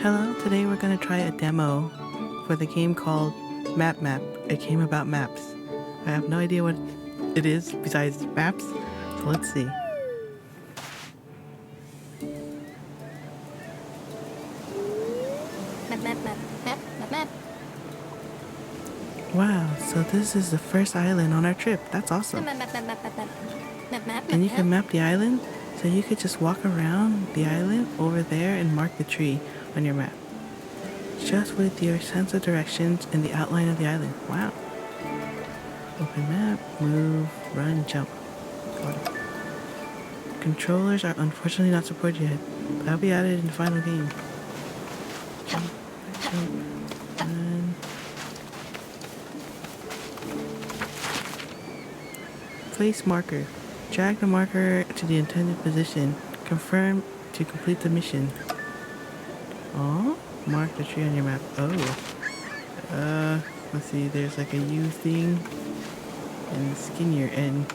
Hello, today we're going to try a demo for the game called Map Map, a game about maps. I have no idea what it is besides maps, so let's see. Map. Wow, so this is the first island on our trip. That's awesome. And you can map the island, so you could just walk around the island over there and mark the tree on your map. Just with your sense of directions and the outline of the island. Wow. Open map, move, run, jump. Got it. Controllers are unfortunately not supported yet. That'll be added in the final game. Jump, run. Place marker. Drag the marker to the intended position. Confirm to complete the mission. Oh, mark the tree on your map. Oh. Let's see, there's like a U thing and skinnier end.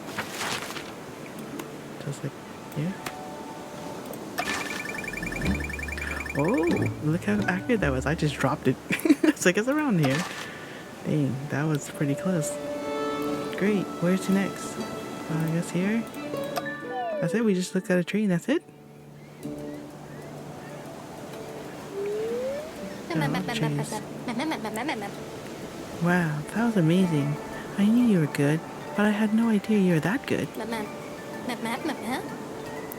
Just like here. Oh, look how accurate that was. I just dropped it. It's like it's around here. Dang, that was pretty close. Great, where's the next? I guess here. That's it, we just looked at a tree and that's it? Wow, that was amazing. I knew you were good, but I had no idea you were that good.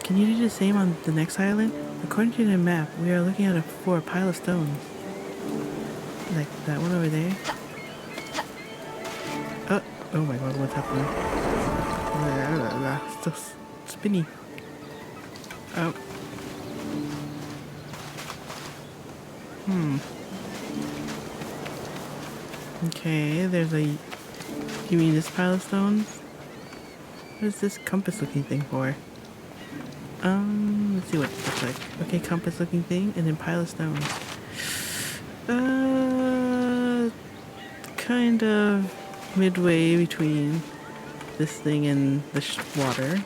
Can you do the same on the next island? According to the map, we are looking for a pile of stones. Like that one over there. Oh my god, what's happening? Still spinny. Oh. Okay, there's a... You mean this pile of stones? What is this compass looking thing for? Let's see what it looks like. Okay, compass looking thing, and then pile of stones. Kind of midway between this thing and the water.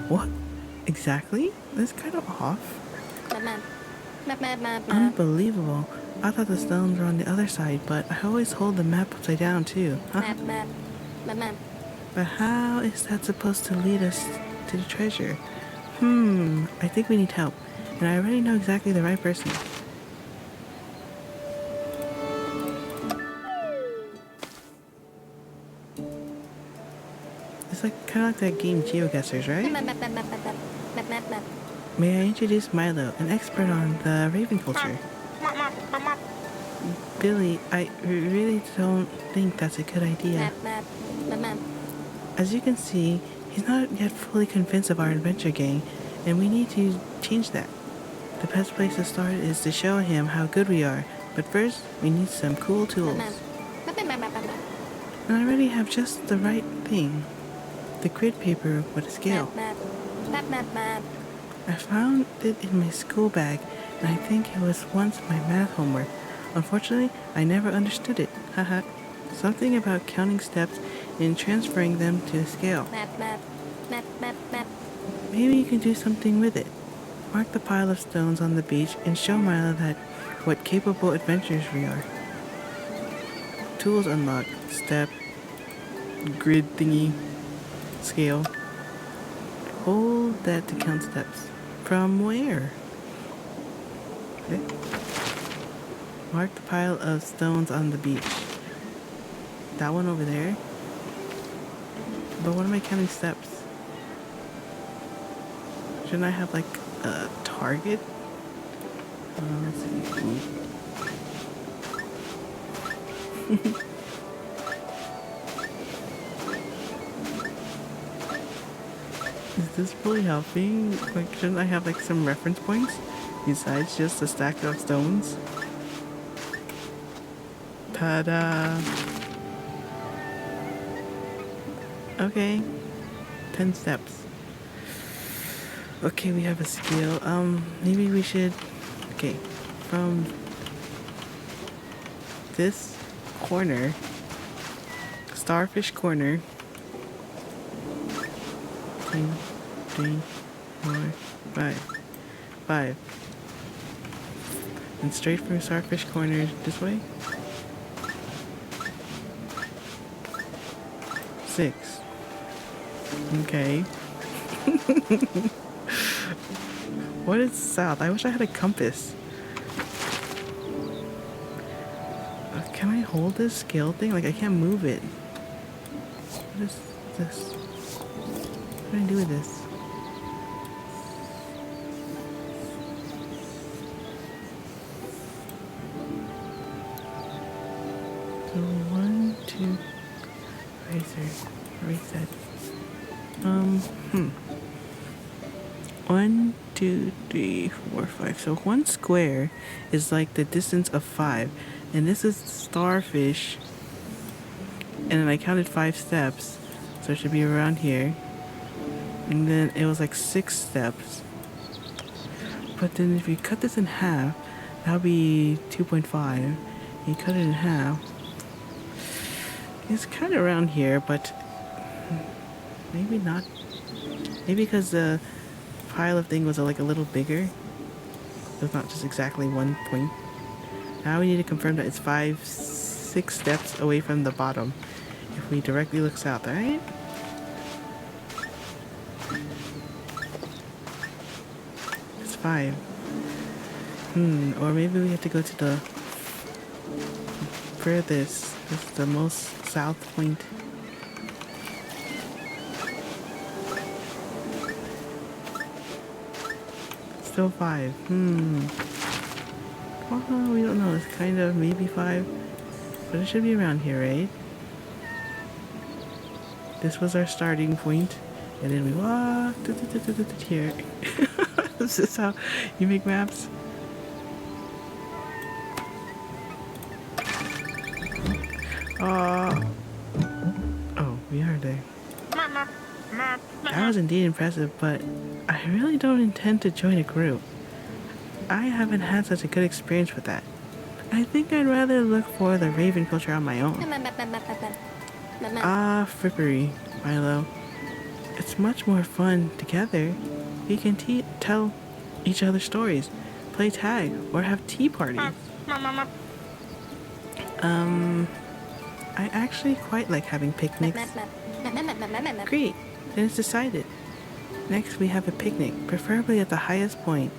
What? Exactly? That's kind of off. Unbelievable. I thought the stones were on the other side, but I always hold the map upside down too. Huh? But how is that supposed to lead us to the treasure? I think we need help, and I already know exactly the right person. It's like kind of like that game GeoGuessrs, right? May I introduce Milo, an expert on the raven culture? Billy, I really don't think that's a good idea. As you can see, he's not yet fully convinced of our adventure gang, and we need to change that. The best place to start is to show him how good we are, but first, we need some cool tools. And I already have just the right thing. The grid paper with a scale. I found it in my school bag, and I think it was once my math homework. Unfortunately, I never understood it. Haha. Something about counting steps and transferring them to a scale. Maybe you can do something with it. Mark the pile of stones on the beach and show Milo that what capable adventurers we are. Tools unlocked. Step. Grid thingy. Scale. Hold that to count steps. From where? Okay. Mark the pile of stones on the beach. That one over there. But what am I counting steps? Shouldn't I have like a target? Let's see. Is this really helping? Like, shouldn't I have like some reference points besides just a stack of stones? Ta-da! Okay, 10 steps. Okay, we have a scale. Maybe we should... Okay, from this corner, starfish corner, 2, 3, 4, 5. 5. And straight for Starfish Corner this way. 6. Okay. What is south? I wish I had a compass. Can I hold this scale thing? Like, I can't move it. What is this? What do I do with this? So 1, 2, reset. 1, 2, 3, 4, 5. So 1 square is like the distance of 5. And this is Starfish. And then I counted 5 steps. So it should be around here. And then it was like 6 steps. But then if you cut this in half, that would be 2.5. You cut it in half. It's kind of around here, but maybe not. Maybe because the pile of thing was like a little bigger. It's not just exactly 1 point. Now we need to confirm that it's 6 steps away from the bottom. If we directly look south, right? It's 5. Or maybe we have to go to the furthest. This is the most south point. Still 5. Well, we don't know. It's kind of maybe 5. But it should be around here, right? This was our starting point. And then we walked here. This is how you make maps. Oh, we are there. That was indeed impressive, but I really don't intend to join a group. I haven't had such a good experience with that. I think I'd rather look for the Raven culture on my own. Ah, frippery, Milo. It's much more fun together. We can tell each other stories, play tag, or have tea parties. I actually quite like having picnics. Great, then it's decided. Next we have a picnic, preferably at the highest point,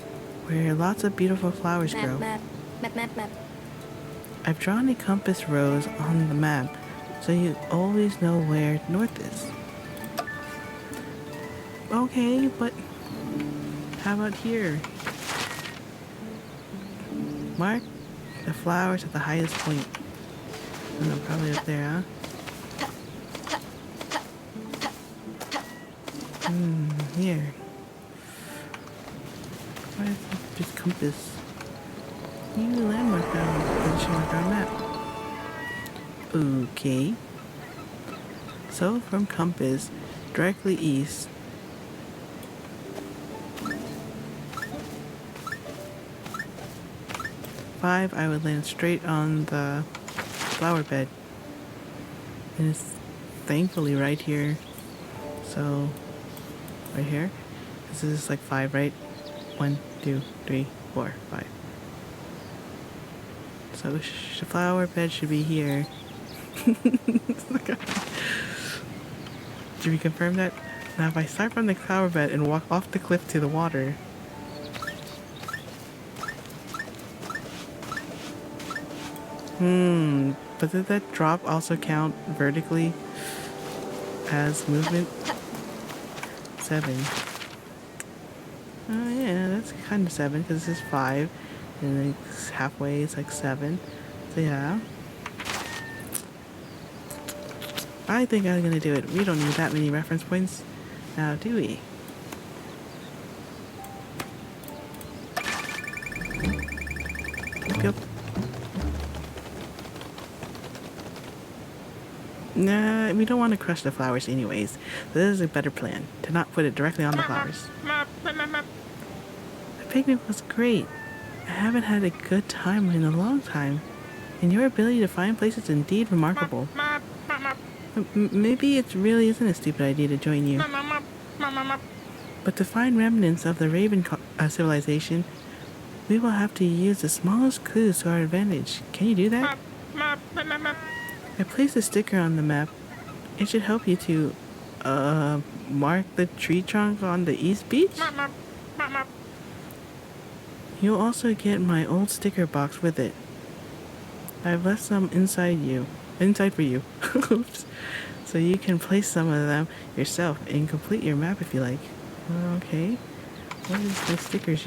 where lots of beautiful flowers grow. I've drawn a compass rose on the map, so you always know where north is. Okay, but how about here? Mark the flowers at the highest point. Oh, probably up there, huh? Here. What is this compass? New landmark found. Position mark on map. Okay. So from compass, directly east. Five, I would land straight on the flower bed. And it's thankfully right here. So, right here. This is like 5, right? 1, 2, 3, 4, 5. So the flower bed should be here. Should we confirm that? Now if I start from the flower bed and walk off the cliff to the water. But did that drop also count vertically as movement? 7. Oh yeah, that's kind of 7 because this is 5 and it's halfway, it's like 7. So yeah. I think I'm gonna do it. We don't need that many reference points now, do we? Yep. Nah, we don't want to crush the flowers anyways. This is a better plan, to not put it directly on the flowers. The picnic was great. I haven't had a good time in a long time. And your ability to find places is indeed remarkable. Maybe it really isn't a stupid idea to join you. But to find remnants of the Raven civilization, we will have to use the smallest clues to our advantage. Can you do that? I placed a sticker on the map. It should help you to, mark the tree trunk on the east beach. You'll also get my old sticker box with it. I've left some inside for you. Oops. So you can place some of them yourself and complete your map if you like. Okay. What is the stickers?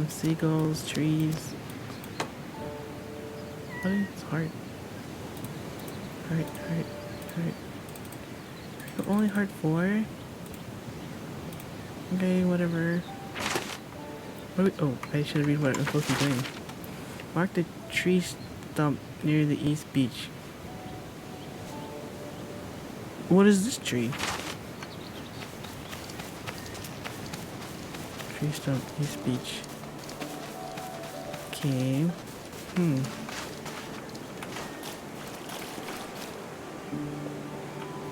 Seagulls, trees. What is heart? Heart. Only heart 4? Okay, whatever. Oh, I should read what I'm supposed to be doing. Mark the tree stump near the east beach. What is this tree? Tree stump, east beach. Okay.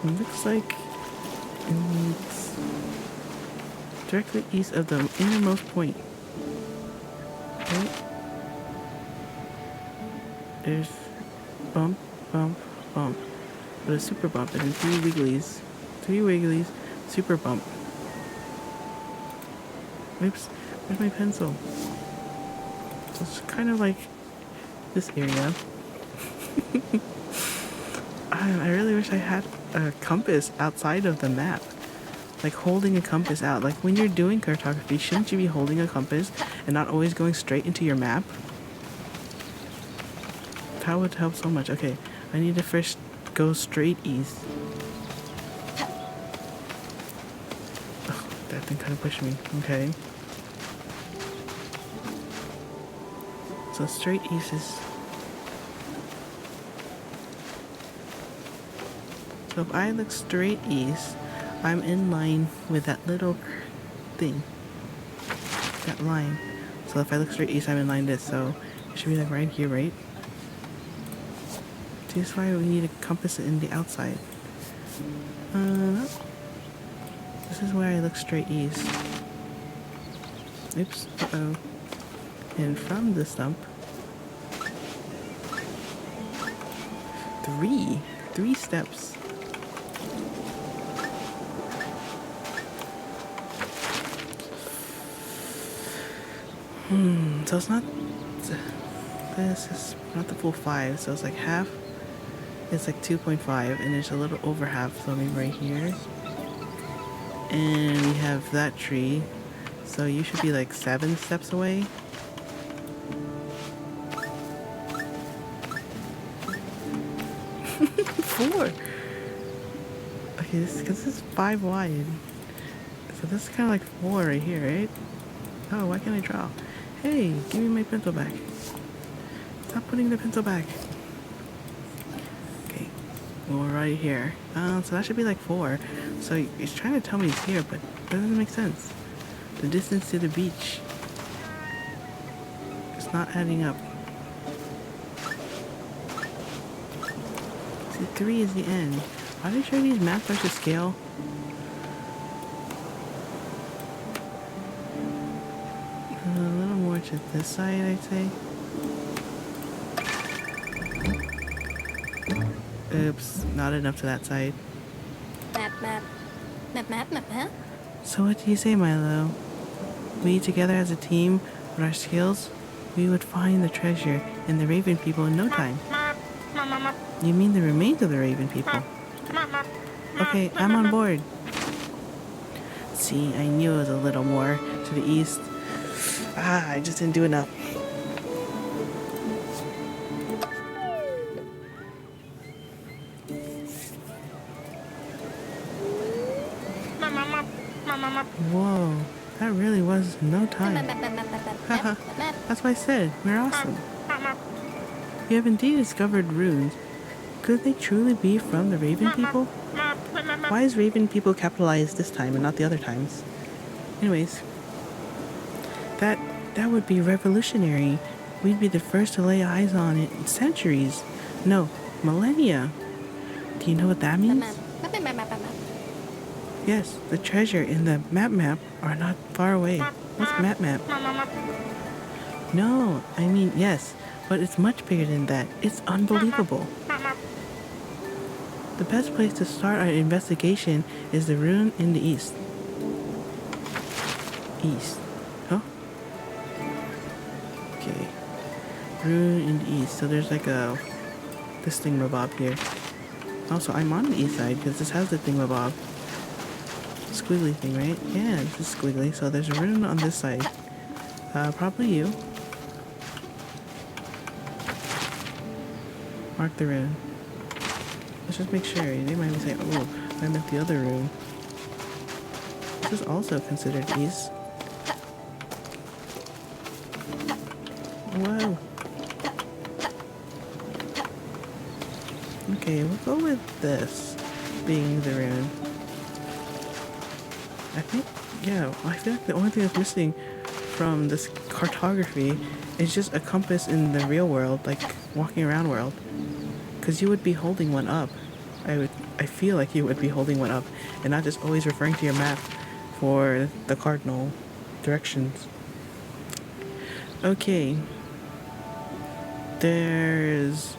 It looks like it's directly east of the innermost point. Right? There's bump, but a super bump, and then 3 wigglies, super bump. Oops, where's my pencil? So it's kind of like this area. I really wish I had a compass outside of the map. Like holding a compass out. Like when you're doing cartography, shouldn't you be holding a compass and not always going straight into your map? That would help so much. Okay, I need to first go straight east. Oh, that thing kind of pushed me. Okay. So straight east is... So if I look straight east, I'm in line with that little thing. That line. So if I look straight east, I'm in line this. So it should be like right here, right? This is why we need a compass in the outside. This is where I look straight east. Oops. Uh-oh. And from the stump... 3 steps. So it's not... This is not the full 5, so it's like half. It's like 2.5, and it's a little over half, so maybe right here. And we have that tree, so you should be like 7 steps away. Four. Okay, because this is 5 wide. So this is kind of like 4 right here, right? Oh, why can't I draw? Hey, give me my pencil back. Stop putting the pencil back. Okay, well, we're right here. So that should be like 4. So it's trying to tell me it's here, but that doesn't make sense. The distance to the beach. It's not adding up. See, 3 is the end. Are they sure these maps are to scale? A little more to this side, I'd say. Oops, not enough to that side. Map. So what do you say, Milo? We together as a team, with our skills, we would find the treasure and the Raven people in no time. You mean the remains of the Raven people? Okay, I'm on board. See, I knew it was a little more to the east. I just didn't do enough. Whoa, that really was no time. That's what I said. We're awesome. You have indeed discovered runes. Could they truly be from the Raven people? Why is Raven people capitalized this time and not the other times? Anyways, that would be revolutionary. We'd be the first to lay eyes on it in centuries. No, millennia. Do you know what that means? Yes, the treasure in the map are not far away. What's map? No, I mean, yes, but it's much bigger than that. It's unbelievable. The best place to start our investigation is the ruin in the east. East. Huh? Okay. Ruin in the east. So there's like this thingamabob here. Also, I'm on the east side because this has the thingamabob. Squiggly thing, right? Yeah, this is squiggly. So there's a rune on this side. Probably you. Mark the rune. Let's just make sure. They might be saying, oh, I meant the other rune. This is also considered east. Whoa. Okay, we'll go with this being the rune. I think, yeah, I feel like the only thing that's missing from this cartography is just a compass in the real world, like walking around world. Because you would be holding one up. I feel like you would be holding one up and not just always referring to your map for the cardinal directions. Okay. There's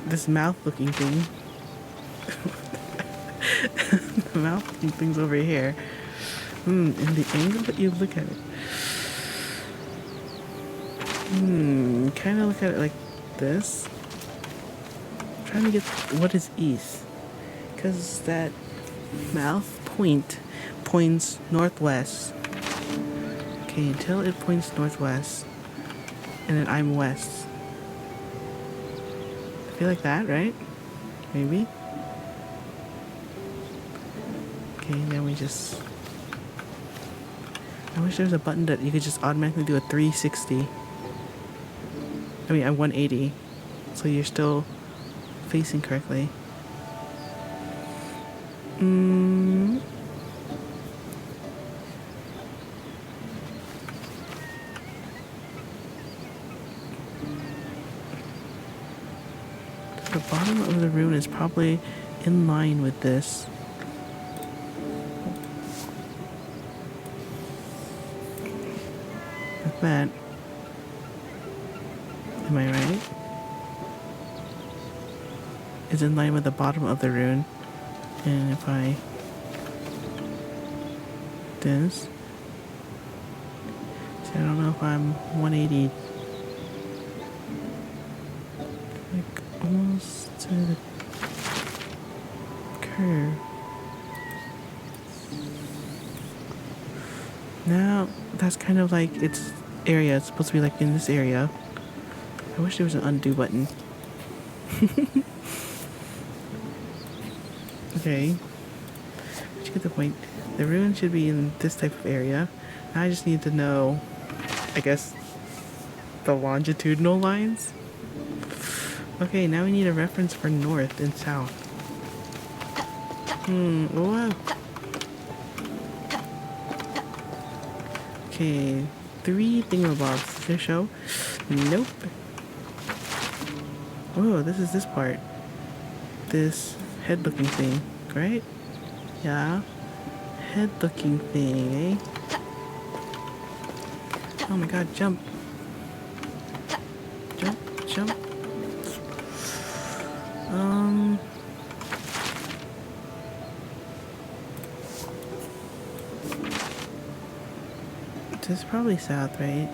this mouth looking thing. The mouth looking thing's over here. And the angle that you look at it. Kind of look at it like this. I'm trying to get what is east. Because that mouth points northwest. Okay, until it points northwest. And then I'm west. I feel like that, right? Maybe? Okay, then we just... I wish there was a button that you could just automatically do a 360. I mean, a 180. So you're still facing correctly. The bottom of the rune is probably in line with this. Like that. Am I right? It's in line with the bottom of the rune. And if I... this... See, I don't know if I'm 180... like, almost to the curve. Now, that's kind of like its area. It's supposed to be like in this area. I wish there was an undo button. Okay. But you get the point. The ruin should be in this type of area. Now I just need to know, I guess, the longitudinal lines. Okay, now we need a reference for north and south. Whoa. Okay, 3 thingamabobs. Does this show? Nope. Oh, this is this part. This head-looking thing, right? Yeah. Head-looking thing, eh? Oh my god, jump. Jump. This is probably south, right?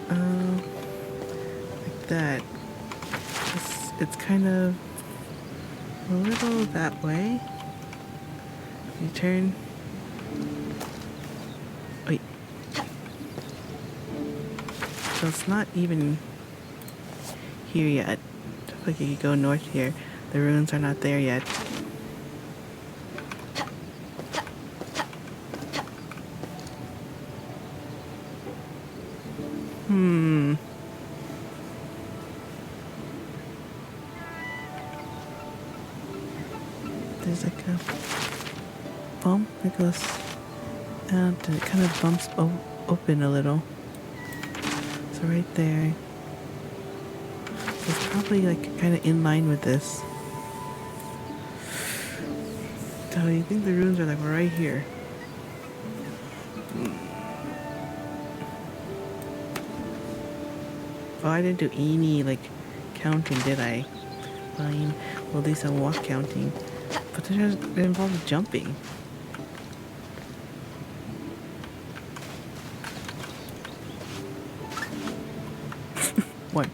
Like that. It's kind of a little that way. You turn. Wait. So it's not even here yet. Just like you could go north here. The ruins are not there yet. There's like a bump that goes out and it kind of bumps open a little. So right there. So it's probably like kind of in line with this. So you think the runes are like right here? Oh, I didn't do any like counting, did I? Fine. Well, at least I'll walk counting. But it involves jumping. One.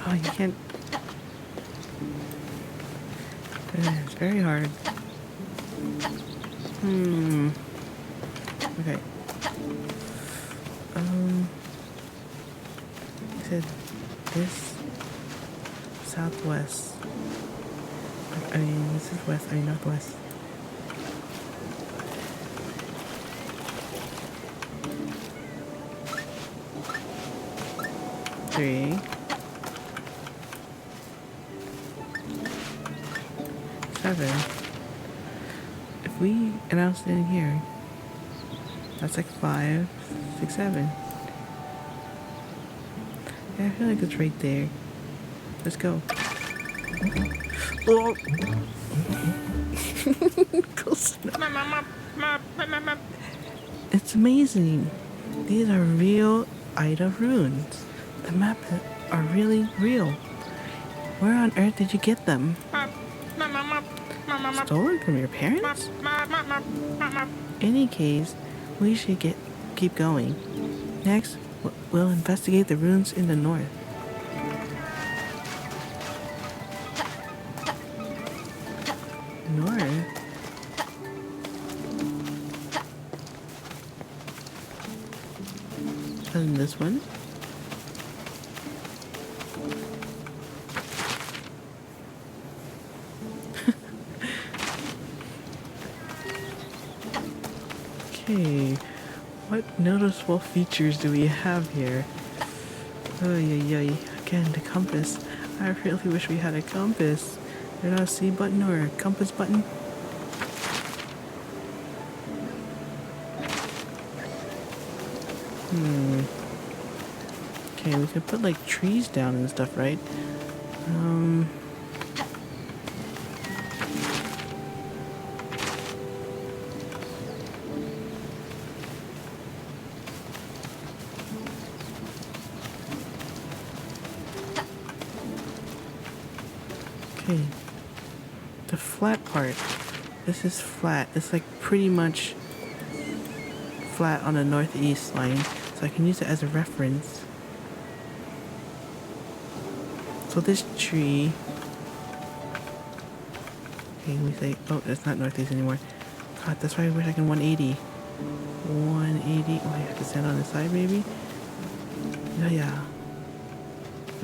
Oh, you can't. It's very hard. Okay. You said this southwest. I mean, this is west. I mean, northwest. Three. 7. If we announce it in here, that's like 5, 6, 7. Yeah, I feel like it's right there. Let's go. Oh. Close enough. It's amazing. These are real Ida runes. The map are really real. Where on earth did you get them? Stolen from your parents? Any case, we should keep going. Next, we'll investigate the ruins in the north. North? And this one? Okay, what noticeable features do we have here? Oh, yeah. Again, the compass. I really wish we had a compass. There's not a C button or a compass button. Okay, we could put like trees down and stuff, right? Okay. The flat part. This is flat. It's like pretty much flat on the northeast line, so I can use it as a reference. So this tree. Okay, we say, oh, that's not northeast anymore. God, that's why I wish I can 180. 180. Oh, I have to stand on the side maybe? Yeah.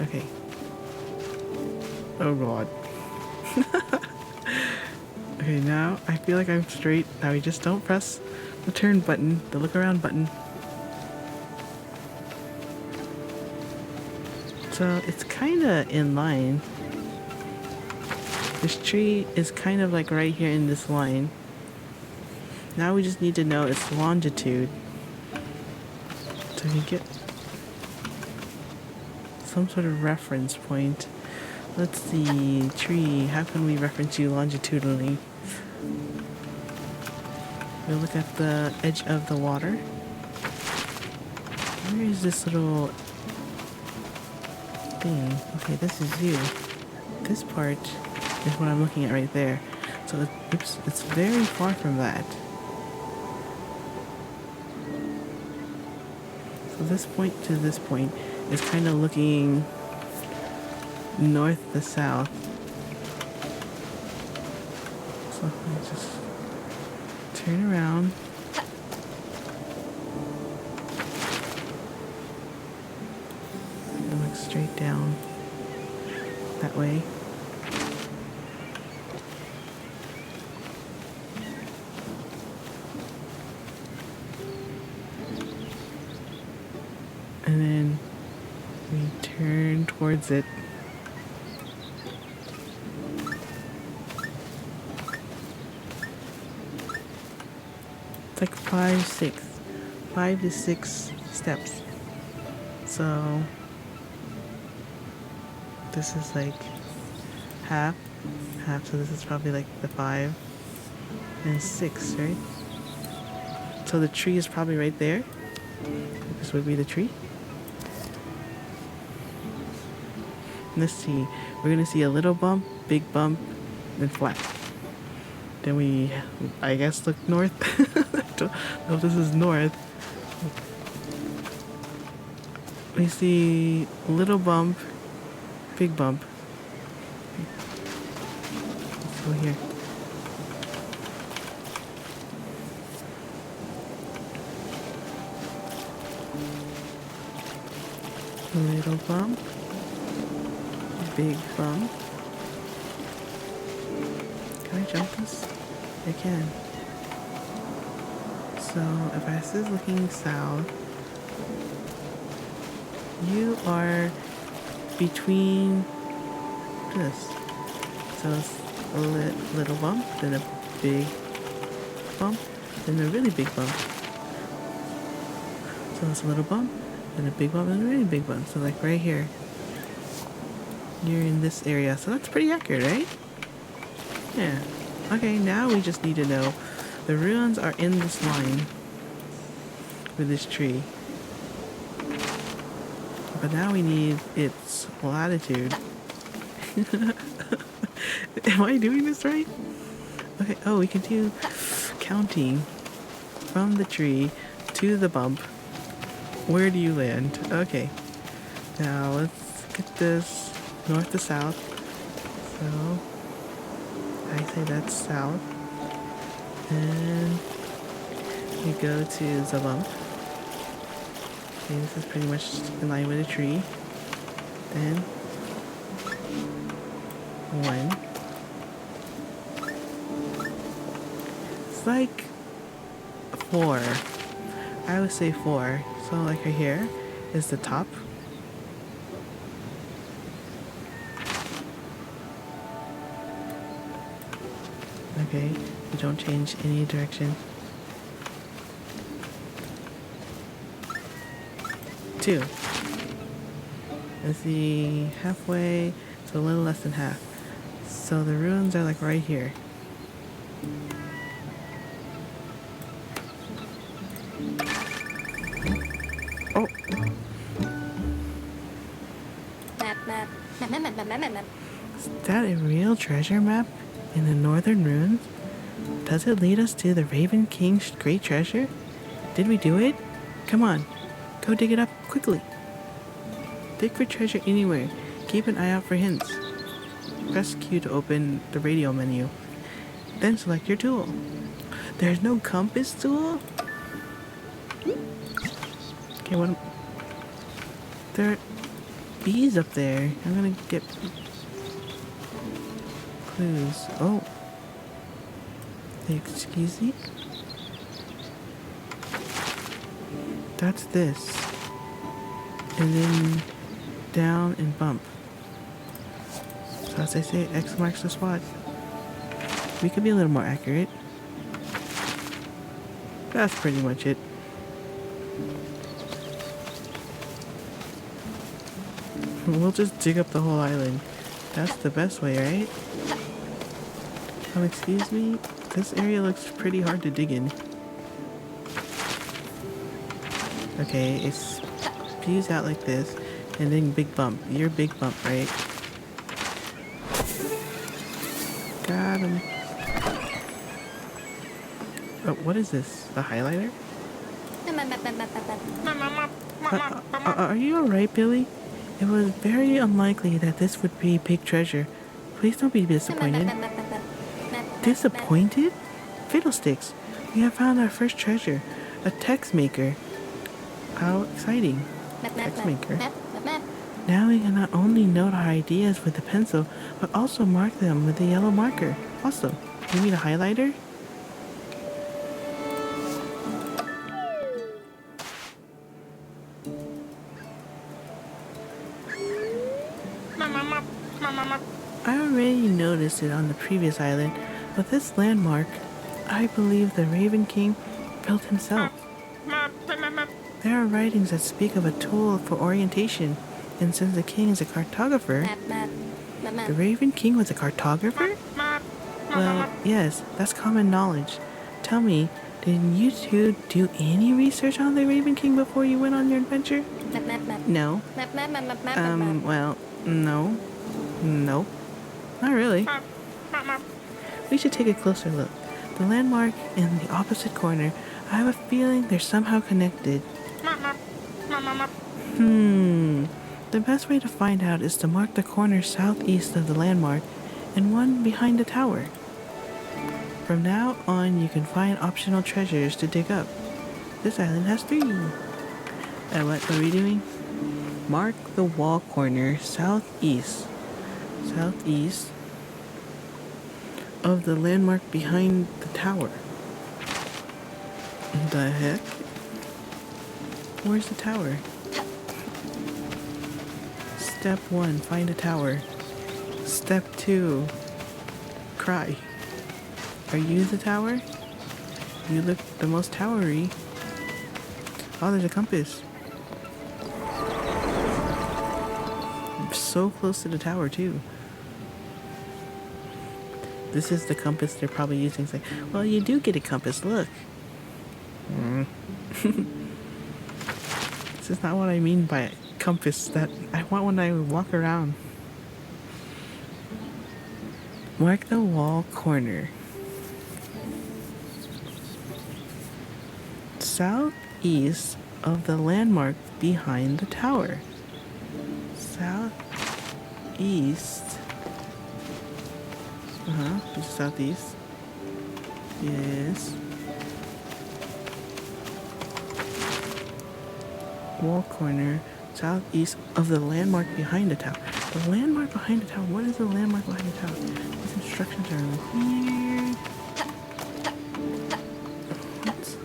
Okay. Oh god. Okay, now I feel like I'm straight. Now we just don't press the turn button, the look around button. So it's kind of in line. This tree is kind of like right here in this line. Now we just need to know its longitude. So we get some sort of reference point. Let's see, tree, how can we reference you longitudinally? We'll look at the edge of the water. Where is this little thing? Okay, this is you. This part is what I'm looking at right there. So it's very far from that. So this point to this point is kind of looking north to south. So I just turn around. And look straight down that way. And then we turn towards it. It's like 5 to 6 steps. So this is like half. half, so this is probably like the 5 and 6, right? So the tree is probably right there. This would be the tree. Let's see. We're gonna see a little bump, big bump, then flat. Then we, I guess, look north. I don't know if this is north. We see little bump, big bump. Let's go here. Little bump, big bump. Can I jump this? I can. So if I is looking south, you are between this. So it's a little bump, then a big bump, then a really big bump. So it's a little bump, then a big bump, and a really big bump. So like right here, you're in this area. So that's pretty accurate, right? Yeah. Okay, now we just need to know the ruins are in this line with this tree. But now we need its latitude. Am I doing this right? Okay, oh, we can do counting from the tree to the bump. Where do you land? Okay. Now let's get this north to south. So I say that's south. And we go to the bump. Okay, this is pretty much in line with a tree. Then 1. It's like 4. I would say 4. So like right here is the top. Okay, we don't change any direction. 2. Let's see, halfway, so a little less than half. So the ruins are like right here. Oh! Map. Is that a real treasure map in the northern ruins? Does it lead us to the Raven King's great treasure? Did we do it? Come on, go dig it up quickly. Dig for treasure anywhere. Keep an eye out for hints. Press Q to open the radio menu. Then select your tool. There's no compass tool? Okay, what? There are bees up there. I'm gonna get clues. Oh. Excuse me? That's this. And then down and bump. So as I say, X marks the spot. We could be a little more accurate. That's pretty much it. We'll just dig up the whole island. That's the best way, right? Excuse me? This area looks pretty hard to dig in. Okay, it spews out like this, and then big bump. You're big bump, right? Got him. Oh, what is this? The highlighter? Are you alright, Billy? It was very unlikely that this would be big treasure. Please don't be disappointed. Disappointed? Fiddlesticks! We have found our first treasure. A text maker. How exciting. Text maker. Now we can not only note our ideas with the pencil, but also mark them with the yellow marker. Awesome. You need a highlighter? I already noticed it on the previous island, but this landmark, I believe the Raven King built himself. There are writings that speak of a tool for orientation, and since the king is a cartographer, The Raven King was a cartographer? Well, yes, that's common knowledge. Tell me, didn't you two do any research on the Raven King before you went on your adventure? No. Well, no. Nope. Not really. We should take a closer look. The landmark in the opposite corner, I have a feeling they're somehow connected. The best way to find out is to mark the corner southeast of the landmark and one behind the tower. From now on, you can find optional treasures to dig up. This island has 3. What are we doing? Mark the wall corner southeast. Southeast of the landmark behind the tower. The heck? Where's the tower? Step 1, find a tower. Step 2, cry. Are you the tower? You look the most towery. Oh, there's a compass. I'm so close to the tower, too. This is the compass they're probably using. It's like, well, you do get a compass, look. This is not what I mean by a compass that I want when I walk around. Mark the wall corner. Southeast of the landmark behind the tower. Southeast. This is southeast. Yes. Wall corner, southeast of the landmark behind the tower. The landmark behind the tower? What is the landmark behind the tower? These instructions are weird. What?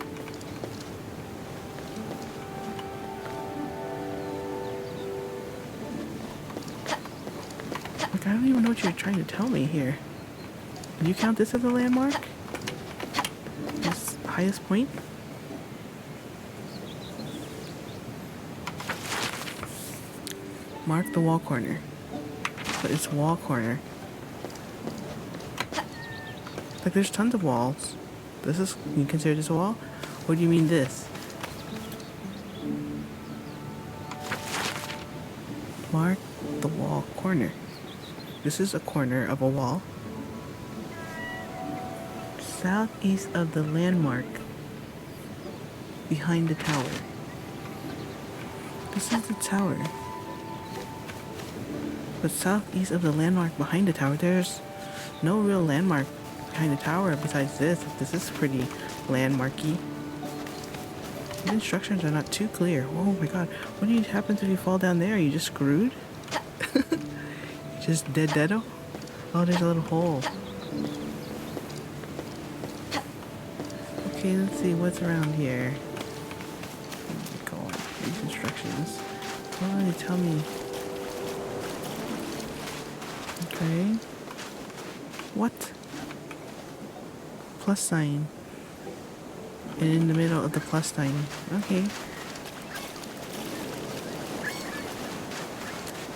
Like, I don't even know what you're trying to tell me here. Do you count this as a landmark? This highest point? Mark the wall corner. But it's wall corner. Like, there's tons of walls. This is, you consider this a wall? Or do you mean this? Mark the wall corner. This is a corner of a wall. Southeast of the landmark behind the tower. This is the tower. But southeast of the landmark behind the tower, there's no real landmark behind the tower besides this. This is pretty landmarky. The instructions are not too clear. Oh my god. What happens if you fall down there? Are you just screwed? You just deado? Oh, there's a little hole. Okay, let's see what's around here. Oh my god. These instructions. What do they tell me? Okay. What? Plus sign. And in the middle of the plus sign. Okay.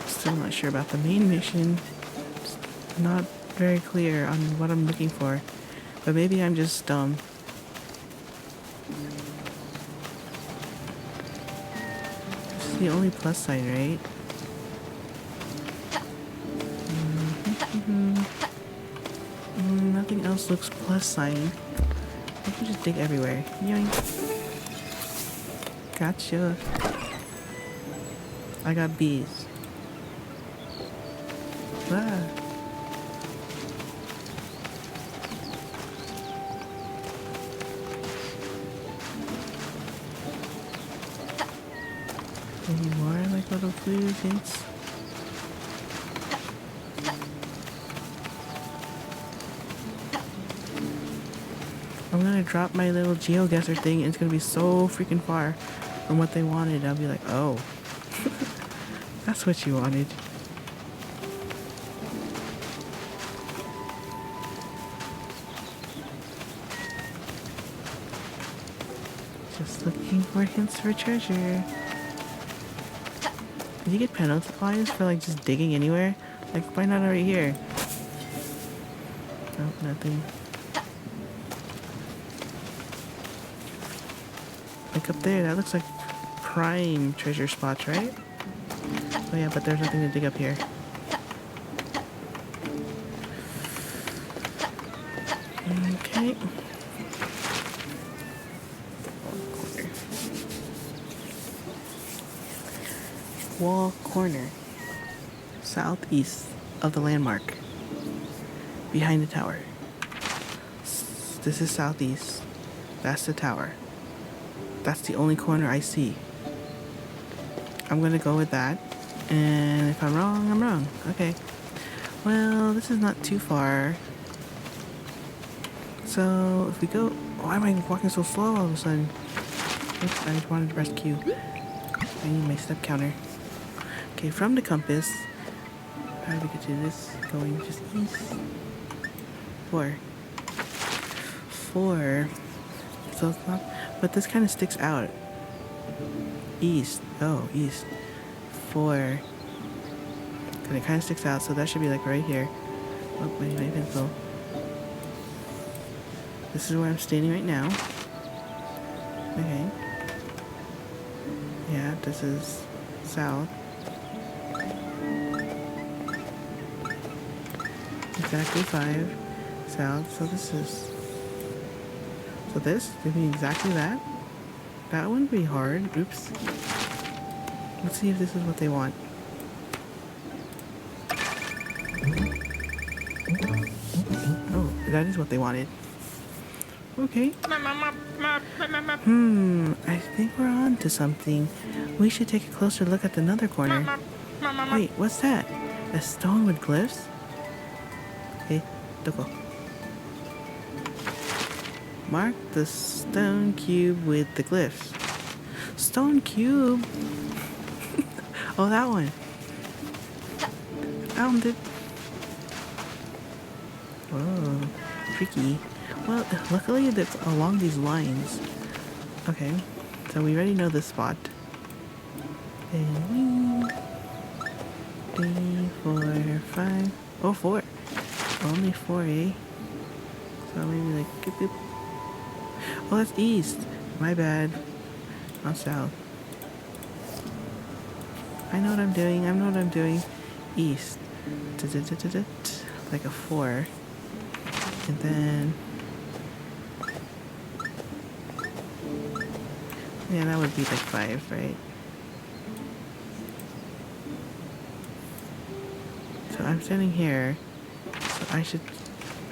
Still not sure about the main mission. It's not very clear on what I'm looking for. But maybe I'm just dumb. This is the only plus sign, right? Nothing else looks plus sign. I can just dig everywhere. Yoink. Gotcha. I got bees. Ah. Any more like little clues, hints? I'm gonna drop my little geoguesser thing and it's gonna be so freaking far from what they wanted. I'll be like, oh, that's what you wanted. Just looking for hints for treasure. Did you get penalties for like just digging anywhere? Like, why not right here? Nope, nothing. Like up there, that looks like prime treasure spots, right? Oh yeah, but there's nothing to dig up here. Okay. Wall corner. Southeast of the landmark. Behind the tower. This is southeast. That's the tower. That's the only corner I see. I'm gonna go with that. And if I'm wrong, I'm wrong. Okay. Well, this is not too far. So, if we go... Why am I walking so slow all of a sudden? Oops, I just wanted to press Q. I need my step counter. Okay, from the compass... How do we get to this? Going just east. 4. 4. So it's not... But this kind of sticks out. East. Oh, east. 4. And it kind of sticks out, so that should be like right here. Oh, my pencil. This is where I'm standing right now. Okay. Yeah, this is south. Exactly 5 south. So this is... So this would be exactly that. That wouldn't be hard. Oops. Let's see if this is what they want. Oh, that is what they wanted. Okay. I think we're on to something. We should take a closer look at another corner. Wait, what's that? A stone with glyphs? Okay, doko. Mark the stone cube with the glyphs. Stone cube? Oh, that one. Found it. Whoa, tricky. Well, luckily it's along these lines. Okay, so we already know this spot. And 3, 4, 5. Oh, 4. Only 4, eh? So maybe like... Boop, boop. Oh, that's east. My bad. Not south. I know what I'm doing. I know what I'm doing. East. Like a 4. And then... Yeah, that would be like 5, right? So I'm standing here. So I should...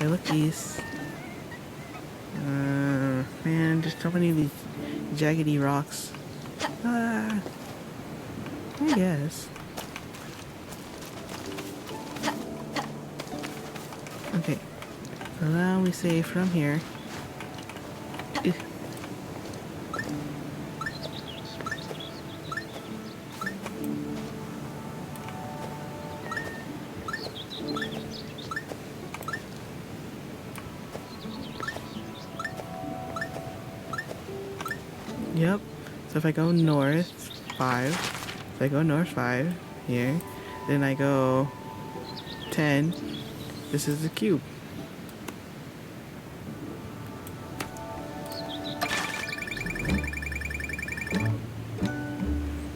I look east. Man, just so many of these jaggedy rocks. I guess. Okay. So now we say from here. Yep. So if I go north 5, if I go north 5 here, then I go 10. This is the cube.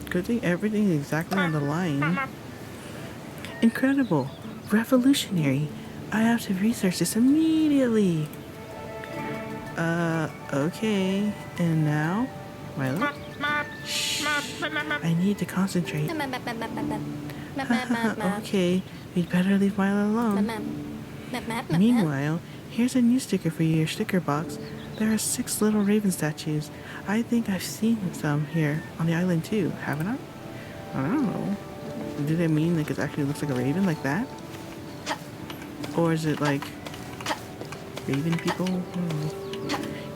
Good thing everything is exactly on the line. Incredible. Revolutionary. I have to research this immediately. Okay. And now? Milo? Shh. I need to concentrate. Okay. We'd better leave Milo alone. Meanwhile, here's a new sticker for your sticker box. There are 6 little raven statues. I think I've seen some here on the island too, haven't I? I don't know. Do they mean like it actually looks like a raven like that? Or is it like raven people? You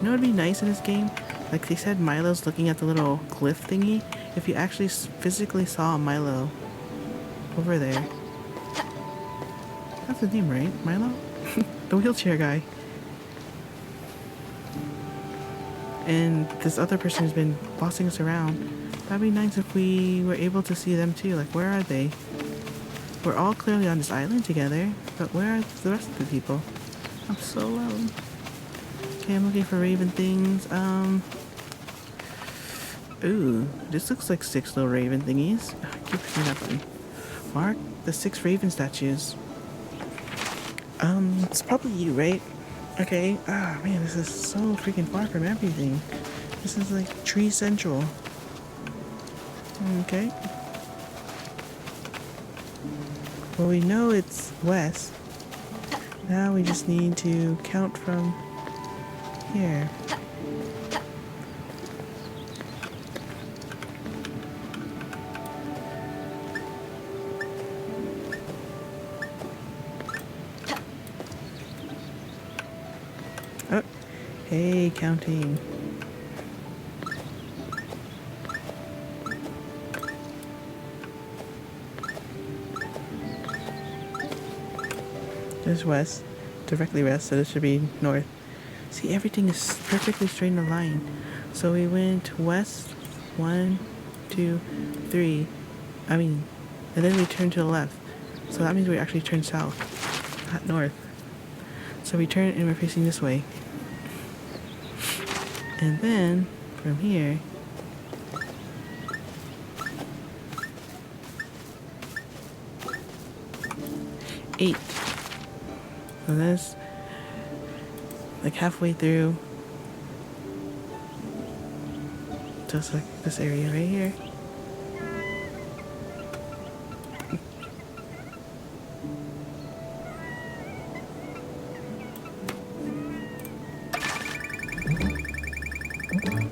know what would be nice in this game? Like they said Milo's looking at the little glyph thingy. If you actually physically saw Milo over there. That's the name, right? Milo? The wheelchair guy. And this other person who's been bossing us around. That'd be nice if we were able to see them too. Like, where are they? We're all clearly on this island together, but where are the rest of the people? I'm so alone. Okay, I'm looking for raven things. Ooh, this looks like 6 little raven thingies. I keep pressing that button. Mark the 6 raven statues. It's probably you, right? Okay. Ah, man, this is so freaking far from everything. This is like tree central. Okay. Well, we know it's west. Now we just need to count from here. Oh, hey, counting. There's west, directly west, so this should be north. See, everything is perfectly straight in a line. So we went west, 1, 2, 3. And then we turned to the left. So that means we actually turned south, not north. So we turn and we're facing this way. And then, from here, eight. So that's like halfway through. Just like this area right here.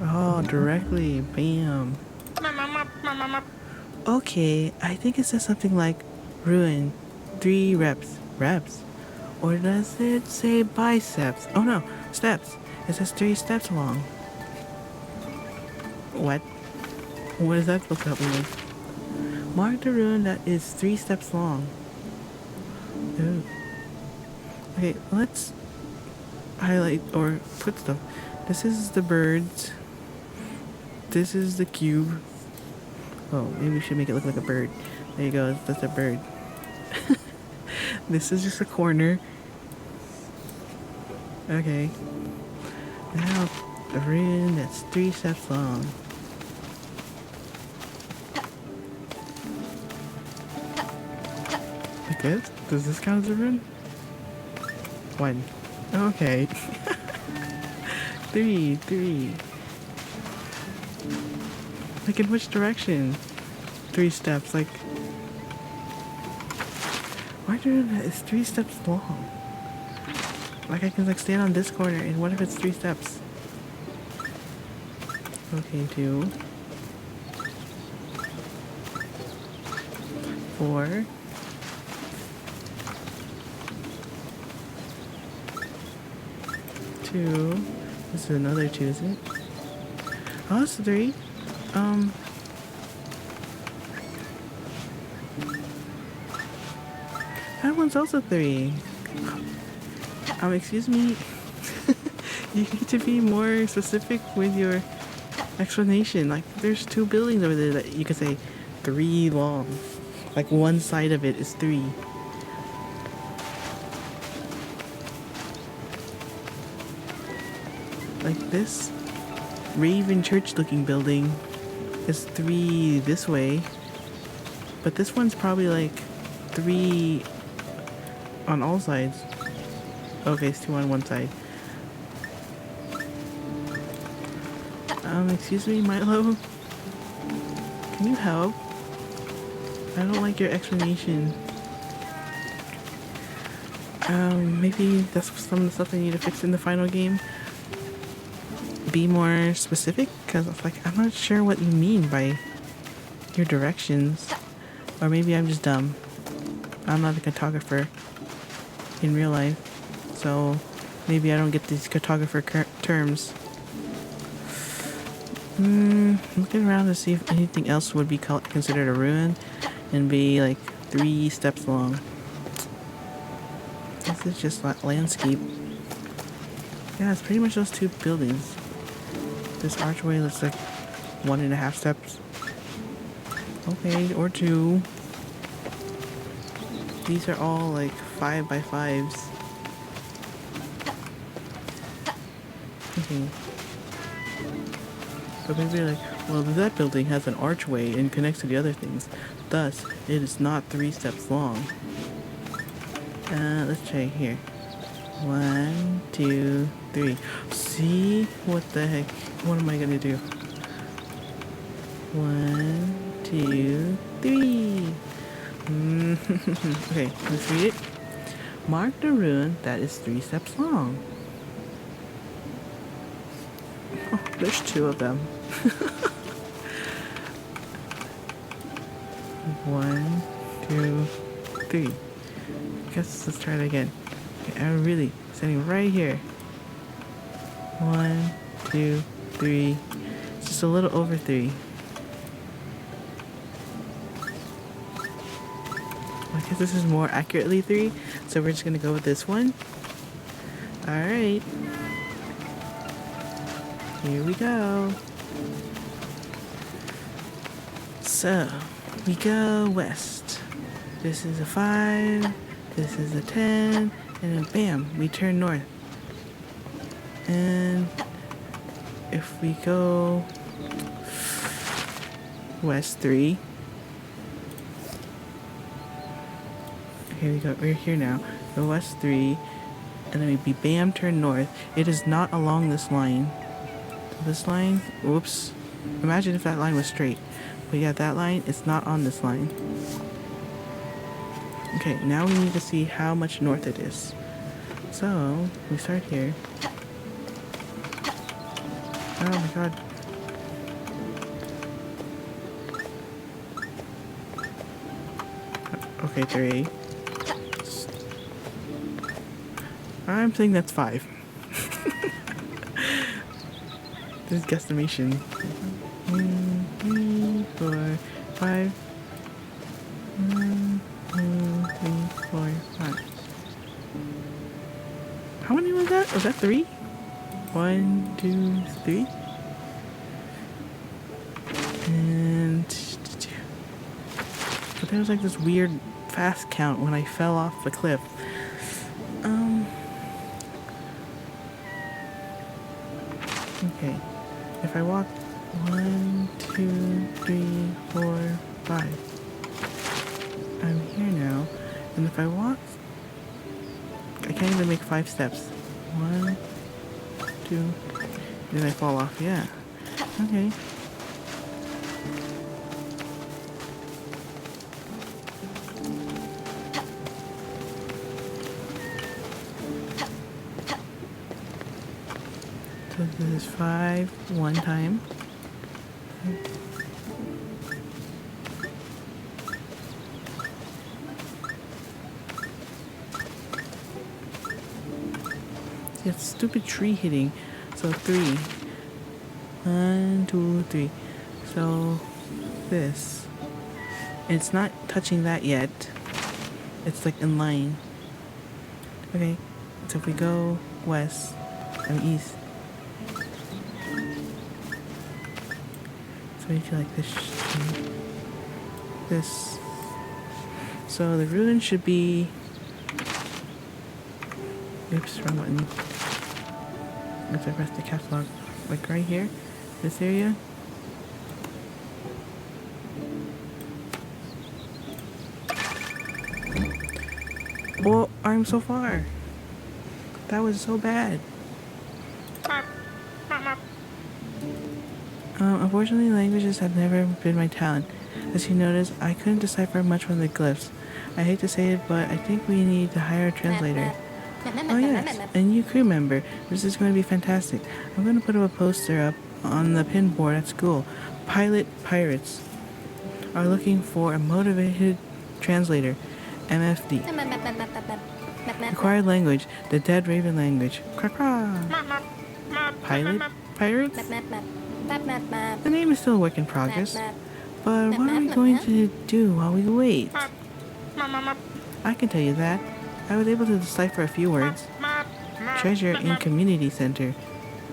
Oh, directly. Bam. Okay, I think it says something like ruin. 3 reps. Reps? Or does it say biceps? Oh no, steps. It says 3 steps long. What? What is that supposed to help me with? Mark the ruin that is 3 steps long. Ooh. Okay, let's highlight or put stuff. This is the birds. This is the cube. Oh, maybe we should make it look like a bird. There you go, that's a bird. This is just a corner. Okay. Now, a rune that's 3 steps long. Like this? Does this count as a rune? 1. Okay. 3. Like in which direction? 3 steps, like... Why do that? It's 3 steps long. Like I can like stand on this corner and what if it's 3 steps? Okay, 2. 4. 2. This is another 2, isn't it? Oh, it's 3. That one's also 3. Excuse me. You need to be more specific with your explanation. Like, there's 2 buildings over there that you could say 3 long. Like, one side of it is 3. Like, this Raven Church looking building is 3 this way. But this one's probably like 3 on all sides. Okay, it's 2 on one side. Excuse me, Milo? Can you help? I don't like your explanation. Maybe that's some of the stuff I need to fix in the final game. Be more specific, because like I'm not sure what you mean by your directions. Or maybe I'm just dumb. I'm not a cartographer in real life, so maybe I don't get these cartographer terms. Looking around to see if anything else would be considered a ruin and be like 3 steps long. This is just landscape. Yeah, it's pretty much those 2 buildings. This archway looks like 1.5 steps. Okay, or 2. These are all like 5x5s. Okay. But maybe like, well, that building has an archway and connects to the other things. Thus, it is not 3 steps long. Let's try here. 1, 2, 3. See? What the heck? What am I gonna do? 1, 2, 3. Okay, let's read it. Mark the rune that is 3 steps long. Oh, there's 2 of them. 1, 2, 3. Guess let's try it again. Okay, I'm really standing right here. 1, 2, 3. It's just a little over 3. I guess this is more accurately 3, so we're just gonna go with this one. Alright. Here we go. So, we go west. This is a 5, this is a 10, and then bam, we turn north. And if we go west 3, here we go, we're here now. Go west 3, and then we'd be bam, turn north. It is not along this line. This line, whoops. Imagine if that line was straight. But yeah, that line, it's not on this line. Okay, now we need to see how much north it is. So, we start here. Oh my god. Okay, 3. I'm saying that's 5. This is guesstimation. 1, 2, 3, 4, 5. 1, 2, 3, 4, 5. How many was that? Was that 3? 1, 2, 3. And but there was like this weird fast count when I fell off the cliff. Okay. If I walk 1, 2, 3, 4, 5. I'm here now. And if I walk, I can't even make 5 steps. 1, 2, then I fall off. Yeah. Okay. So this is 5 one time. See, that stupid tree hitting. So 3. 1, 2, 3. So this. It's not touching that yet. It's like in line. Okay. So if we go west and east. So we feel like this. So the ruin should be. Oops, wrong button. If I press the caps lock, like right here, this area. Oh, I'm so far. That was so bad. Unfortunately, languages have never been my talent. As you notice, I couldn't decipher much from the glyphs. I hate to say it, but I think we need to hire a translator. Oh yes, a new crew member. This is going to be fantastic. I'm going to put up a poster up on the pin board at school. Pilot pirates are looking for a motivated translator. MFD. Required language, the dead raven language. Cra-cra. Pilot pirates? The name is still a work in progress. But what are we going to do while we wait? I can tell you that. I was able to decipher a few words. Treasure in community center.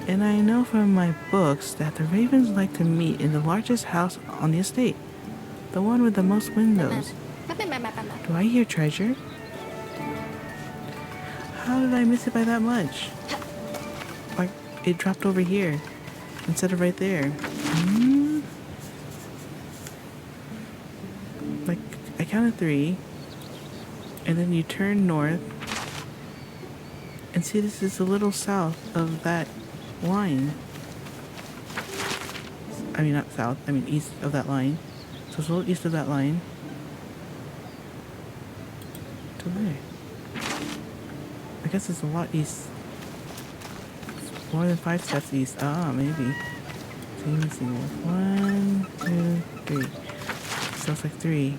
And I know from my books that the ravens like to meet in the largest house on the estate. The one with the most windows. Do I hear treasure? How did I miss it by that much? Like, it dropped over here instead of right there. Like, I counted 3, and then you turn north, and see, this is a little south of that line. I mean, not south, I mean east of that line. So it's a little east of that line. To there. I guess it's a lot east. It's more than 5 steps east. Ah, maybe. So let me see. 1, 2, 3. So it's like 3.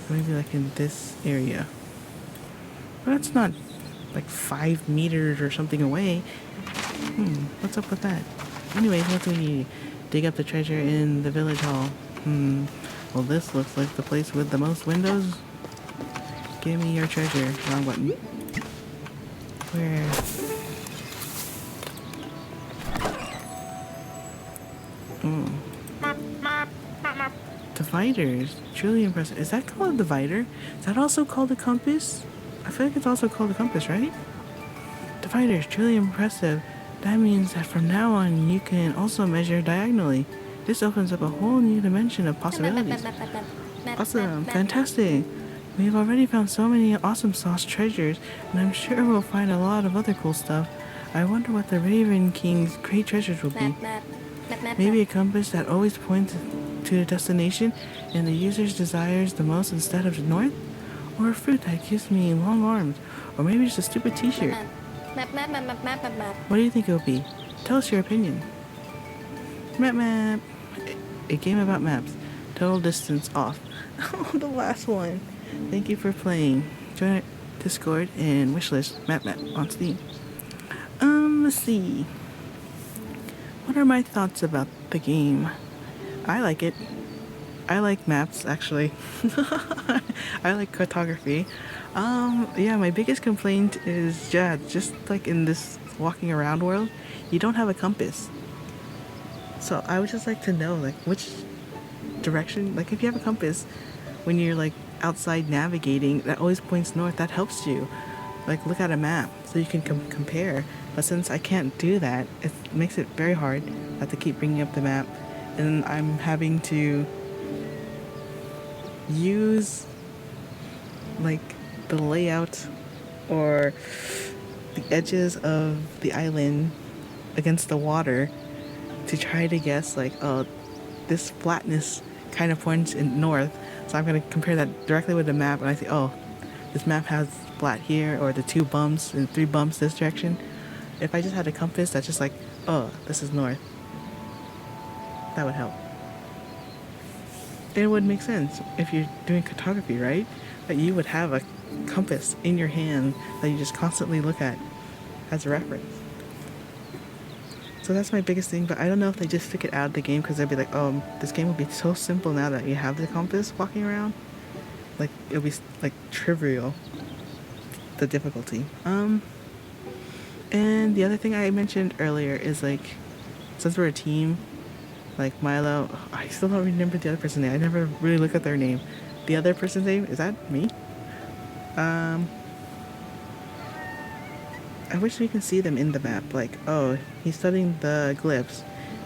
Maybe like in this area. But that's not like 5 meters or something away. What's up with that? Anyways, what do we need? Dig up the treasure in the village hall. Well, this looks like the place with the most windows. Give me your treasure. Wrong button. Where? Dividers. Truly impressive. Is that called a divider? Is that also called a compass? I feel like it's also called a compass, right? Dividers. Truly impressive. That means that from now on, you can also measure diagonally. This opens up a whole new dimension of possibilities. Awesome. Fantastic. We've already found so many awesome sauce treasures, and I'm sure we'll find a lot of other cool stuff. I wonder what the Raven King's great treasures will be. Maybe a compass that always points to the destination and the user's desires the most instead of the north? Or a fruit that gives me long arms? Or maybe just a stupid t-shirt? What do you think it will be? Tell us your opinion. Map. A game about maps. Total distance off. Oh, the last one. Thank you for playing. Join our Discord and wishlist map on Steam. Let's see. What are my thoughts about the game? I like it. I like maps, actually. I like cartography. Yeah, my biggest complaint is, just like in this walking around world, you don't have a compass. So I would just like to know, like, which direction, like if you have a compass, when you're like outside navigating, that always points north, that helps you. Like, look at a map so you can compare. But since I can't do that, it makes it very hard. I have to keep bringing up the map, and I'm having to use like the layout or the edges of the island against the water to try to guess, like, oh, this flatness kind of points in north, so I'm going to compare that directly with the map, and I say, oh, this map has flat here, or the 2 bumps and 3 bumps this direction. If I just had a compass that's just like, oh, this is north, that would help. It would make sense if you're doing cartography, right? That you would have a compass in your hand that you just constantly look at as a reference. So that's my biggest thing, but I don't know if they just took it out of the game because they'd be like, oh, this game will be so simple now that you have the compass walking around. Like, it'll be like trivial, the difficulty. And the other thing I mentioned earlier is, like, since we're a team, like Milo, I still don't remember the other person's name. I never really look at their name. The other person's name, is that me? I wish we can see them in the map. Like, oh, he's studying the glyphs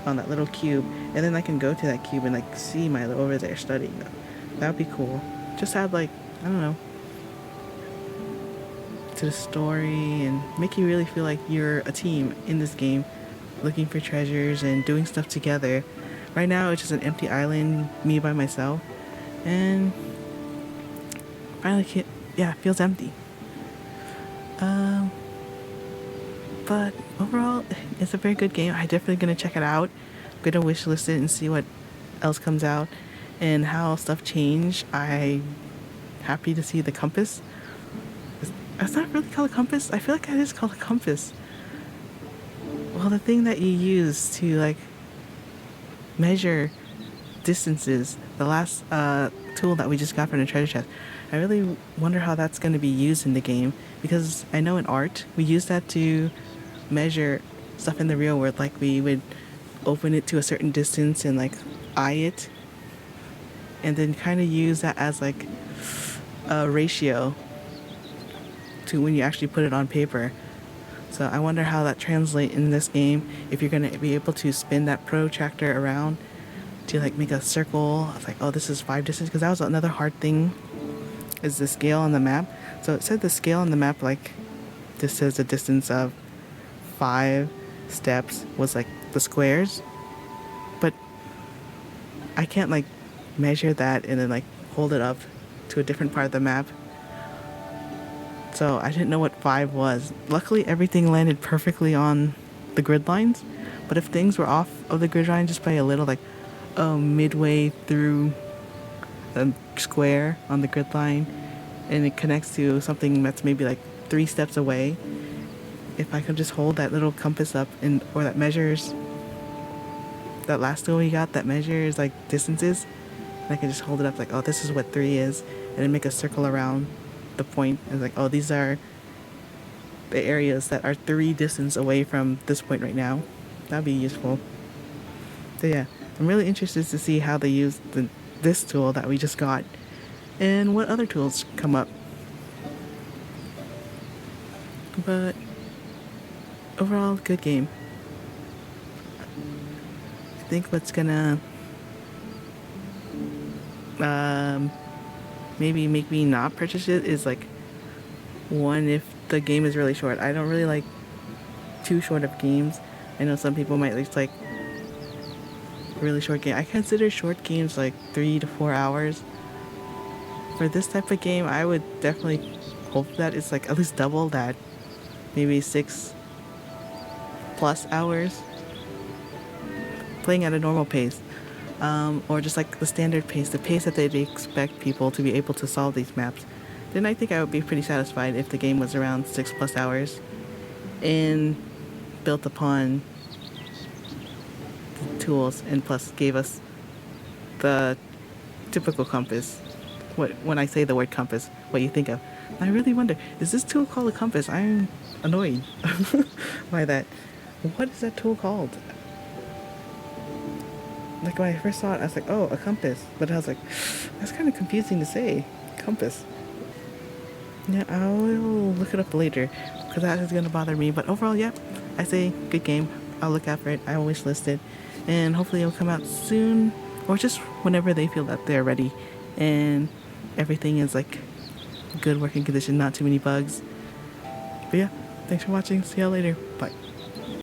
on that little cube, and then I can go to that cube and like see Milo over there studying them. That would be cool. Just add, like, I don't know, to the story and make you really feel like you're a team in this game, looking for treasures and doing stuff together. Right now it's just an empty island, me by myself, and I like it. Yeah, it feels empty. But overall, it's a very good game. I'm definitely gonna check it out. I'm gonna wishlist it and see what else comes out and how stuff change. I'm happy to see the compass. It's not really called a compass. I feel like it is called a compass. Well, the thing that you use to, like, measure distances, the last tool that we just got from the treasure chest, I really wonder how that's going to be used in the game, because I know in art we use that to measure stuff in the real world. Like, we would open it to a certain distance and like eye it, and then kind of use that as like ratio to when you actually put it on paper. So I wonder how that translates in this game, if you're going to be able to spin that protractor around to like make a circle. I was like, oh, this is 5 distance, because that was another hard thing, is the scale on the map. So it said the scale on the map, like this says the distance of 5 steps was like the squares, but I can't like measure that and then like hold it up to a different part of the map. So I didn't know what 5 was. Luckily, everything landed perfectly on the grid lines. But if things were off of the grid line just by a little, like midway through a square on the grid line, and it connects to something that's maybe like 3 steps away, if I could just hold that little compass up or that measures, that last tool we got that measures like distances, and I can just hold it up like, oh, this is what 3 is, and then make a circle around the point, and like, oh, these are the areas that are 3 distance away from this point right now. That'd be useful. So yeah, I'm really interested to see how they use this tool that we just got and what other tools come up. But overall, good game. I think what's gonna maybe make me not purchase it is like, one, if the game is really short. I don't really like too short of games. I know some people might like really short game. I consider short games like 3 to 4 hours. For this type of game, I would definitely hope that it's like at least double that, maybe 6+ hours, playing at a normal pace, or just like the standard pace, the pace that they'd expect people to be able to solve these maps. Then I think I would be pretty satisfied if the game was around 6+ hours and built upon the tools, and plus gave us the typical compass. When I say the word compass, what you think of. I really wonder, is this tool called a compass? I'm annoyed by that. What is that tool called? Like when I first saw it, I was like, oh, a compass. But I was like, that's kind of confusing to say, compass. Yeah, I will look it up later, because that is going to bother me. But overall, yeah, I say good game. I'll look out for it. I always list it. And hopefully it'll come out soon, or just whenever they feel that they're ready and everything is like good working condition, not too many bugs. But yeah, thanks for watching. See y'all later. Bye.